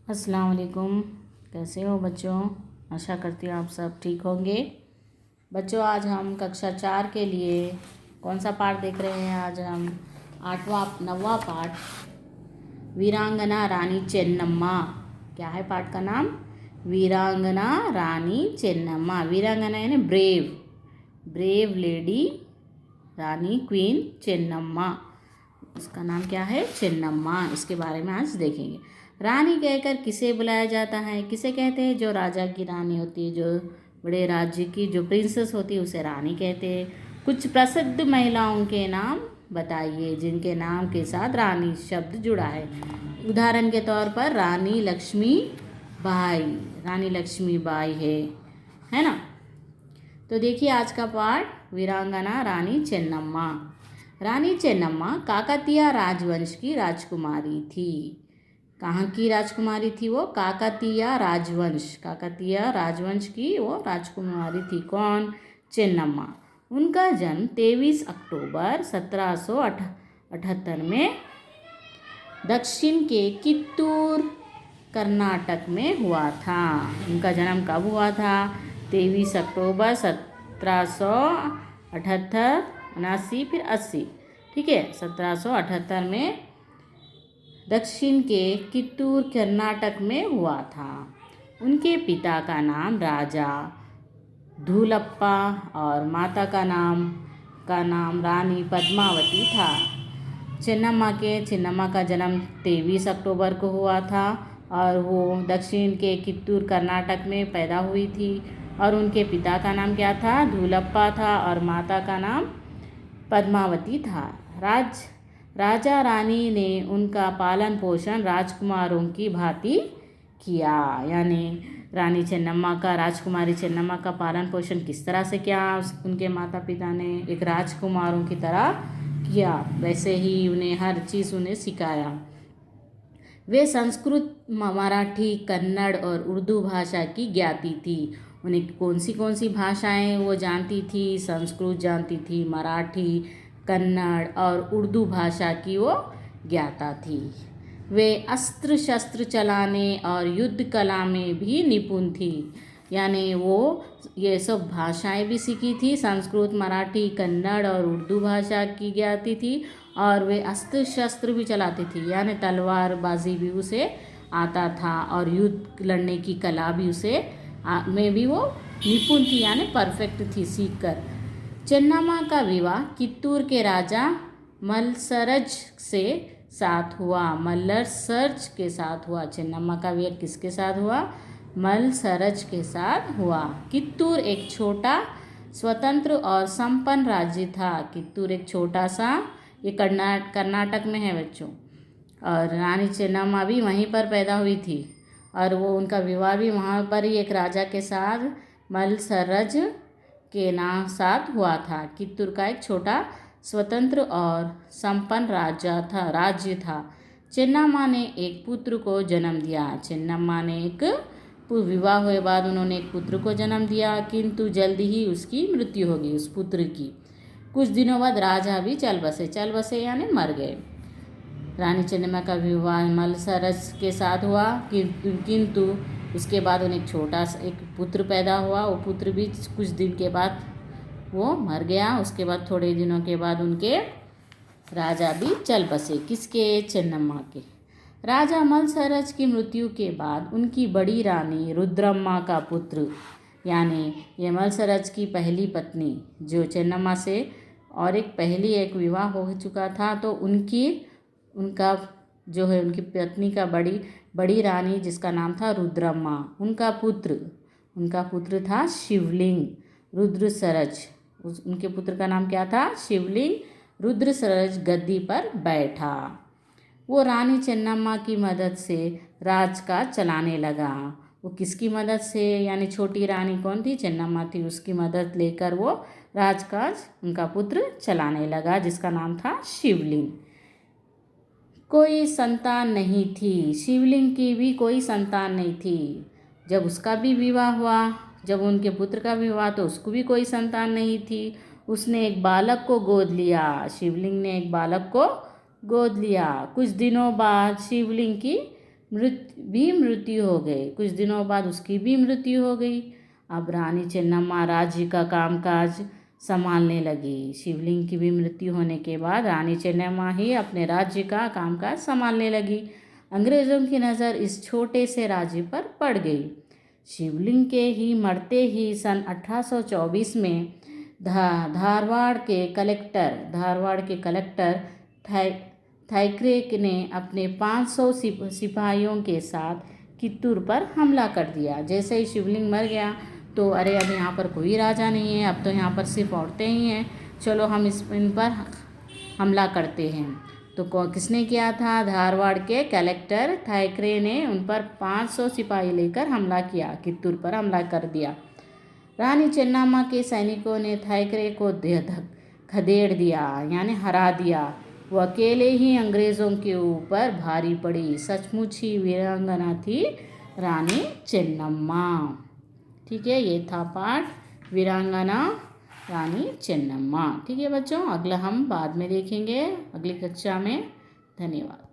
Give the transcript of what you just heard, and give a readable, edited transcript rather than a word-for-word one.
अस्सलाम वालेकुम। कैसे हो बच्चों? आशा करती हूँ आप सब ठीक होंगे। बच्चों, आज हम कक्षा 4 के लिए कौन सा पाठ देख रहे हैं? आज हम 9वां पाठ वीरांगना रानी चेन्नम्मा। क्या है पाठ का नाम? वीरांगना रानी चेन्नम्मा। वीरांगना यानी ब्रेव लेडी रानी क्वीन चेन्नम्मा। उसका नाम क्या है? चेन्नम्मा। इसके बारे में आज देखेंगे। रानी कहकर किसे बुलाया जाता है? किसे कहते हैं? जो राजा की रानी होती है, जो बड़े राज्य की जो प्रिंसेस होती है, उसे रानी कहते हैं। कुछ प्रसिद्ध महिलाओं के नाम बताइए जिनके नाम के साथ रानी शब्द जुड़ा है। उदाहरण के तौर पर रानी लक्ष्मीबाई है ना। तो देखिए आज का पाठ वीरांगना रानी चेन्नम्मा। रानी चेन्नम्मा काकतीय राजवंश की राजकुमारी थी। कहाँ की राजकुमारी थी वो? काकतीय राजवंश की वो राजकुमारी थी। कौन? चेन्नम्मा। उनका जन्म 23 अक्टूबर 1778 में दक्षिण के कित्तूर कर्नाटक में हुआ था। उनका जन्म कब हुआ था? 23 अक्टूबर 1778, 79 फिर 80। ठीक है, 1778 में दक्षिण के कित्तूर कर्नाटक में हुआ था। उनके पिता का नाम राजा धूलप्पा और माता का नाम रानी पद्मावती था। चेन्नम्मा का जन्म 23 अक्टूबर को हुआ था और वो दक्षिण के कित्तूर कर्नाटक में पैदा हुई थी। और उनके पिता का नाम क्या था? धूलप्पा था और माता का नाम पद्मावती था। राजा रानी ने उनका पालन पोषण राजकुमारों की भांति किया। यानी राजकुमारी चेन्नम्मा का पालन पोषण किस तरह से किया? उनके माता पिता ने एक राजकुमारों की तरह किया, वैसे ही उन्हें हर चीज़ उन्हें सिखाया। वे संस्कृत, मराठी, कन्नड़ और उर्दू भाषा की ज्ञाती थी। उन्हें कौन सी भाषाएं वो जानती थी? संस्कृत जानती थी, मराठी, कन्नड़ और उर्दू भाषा की वो ज्ञाता थी। वे अस्त्र शस्त्र चलाने और युद्ध कला में भी निपुण थी। यानी वो ये सब भाषाएं भी सीखी थी, संस्कृत, मराठी, कन्नड़ और उर्दू भाषा की ज्ञाती थी। और वे अस्त्र शस्त्र भी चलाती थी, यानी तलवारबाजी भी उसे आता था और युद्ध लड़ने की कला भी में भी वो निपुण थी, यानी परफेक्ट थी सीख कर। चेन्नम्मा का विवाह कित्तूर के राजा मल्सरज के साथ हुआ। चेन्नम्मा का विवाह किसके साथ हुआ? मल्सरज के साथ हुआ। कित्तूर एक छोटा स्वतंत्र और संपन्न राज्य था। कित्तूर एक छोटा सा, ये कर्नाटक में है बच्चों। और रानी चेन्नम्मा भी वहीं पर पैदा हुई थी और वो उनका विवाह भी वहाँ पर ही एक राजा के साथ मल्सरज के नाम साथ हुआ था। कित्तूर का एक छोटा स्वतंत्र और संपन्न राज्य था। चेन्नम्मा ने एक पुत्र को जन्म दिया। विवाह हुए बाद उन्होंने एक पुत्र को जन्म दिया, किंतु जल्दी ही उसकी मृत्यु हो गई, उस पुत्र की। कुछ दिनों बाद राजा भी चल बसे यानी मर गए। रानी चेन्नम्मा का विवाह मल्सरज के साथ हुआ, किंतु उसके बाद उन्हें एक पुत्र पैदा हुआ। वो पुत्र भी कुछ दिन के बाद वो मर गया। उसके बाद थोड़े दिनों के बाद उनके राजा भी चल बसे। किसके? चेन्नम्मा के। राजा मल्सरज की मृत्यु के बाद उनकी बड़ी रानी रुद्रम्मा का पुत्र, यानी ये मल्सरज की पहली पत्नी जो चेन्नम्मा से और एक विवाह हो चुका था, तो उनका जो है उनकी पत्नी का बड़ी रानी जिसका नाम था रुद्रम्मा, उनका पुत्र था शिवलिंग रुद्रसरज। उनके पुत्र का नाम क्या था? शिवलिंग रुद्रसरज गद्दी पर बैठा। वो रानी चेन्नम्मा की मदद से राजकाज चलाने लगा। वो किसकी मदद से? यानी छोटी रानी कौन थी? चेन्नम्मा थी। उसकी मदद लेकर वो राजकाज उनका पुत्र चलाने लगा जिसका नाम था शिवलिंग। कोई संतान नहीं थी। शिवलिंग की भी कोई संतान नहीं थी। जब उसका भी विवाह हुआ, जब उनके पुत्र का विवाह, तो उसको भी कोई संतान नहीं थी। उसने एक बालक को गोद लिया। शिवलिंग ने एक बालक को गोद लिया। कुछ दिनों बाद शिवलिंग की मृत्यु हो गई। कुछ दिनों बाद उसकी भी मृत्यु हो गई। अब रानी चेन्नम्मा राज्य का कामकाज संभालने लगी। शिवलिंग की भी मृत्यु होने के बाद रानी चेन्नम्मा ही अपने राज्य का कामकाज संभालने लगी। अंग्रेज़ों की नज़र इस छोटे से राज्य पर पड़ गई। शिवलिंग के ही मरते ही सन 1824 में धारवाड़ के कलेक्टर थाइक्रे ने अपने 500 सिपाहियों के साथ कित्तूर पर हमला कर दिया। जैसे ही शिवलिंग मर गया तो अरे अब यहाँ पर कोई राजा नहीं है, अब तो यहाँ पर सिर्फ औरतें ही हैं, चलो हम इन पर हमला करते हैं। तो किसने किया था? धारवाड़ के कलेक्टर थाइक्रे ने उन पर 500 सिपाही लेकर हमला किया, कित्तूर पर हमला कर दिया। रानी चेन्नम्मा के सैनिकों ने थाइक्रे को खदेड़ दिया, यानी हरा दिया। वो अकेले ही अंग्रेज़ों के ऊपर भारी पड़ी। सचमुच ही वीरांगना थी रानी चेन्नम्मा। ठीक है, ये था पाठ वीरांगना रानी चेन्नम्मा। ठीक है बच्चों, अगला हम बाद में देखेंगे अगली कक्षा में। धन्यवाद।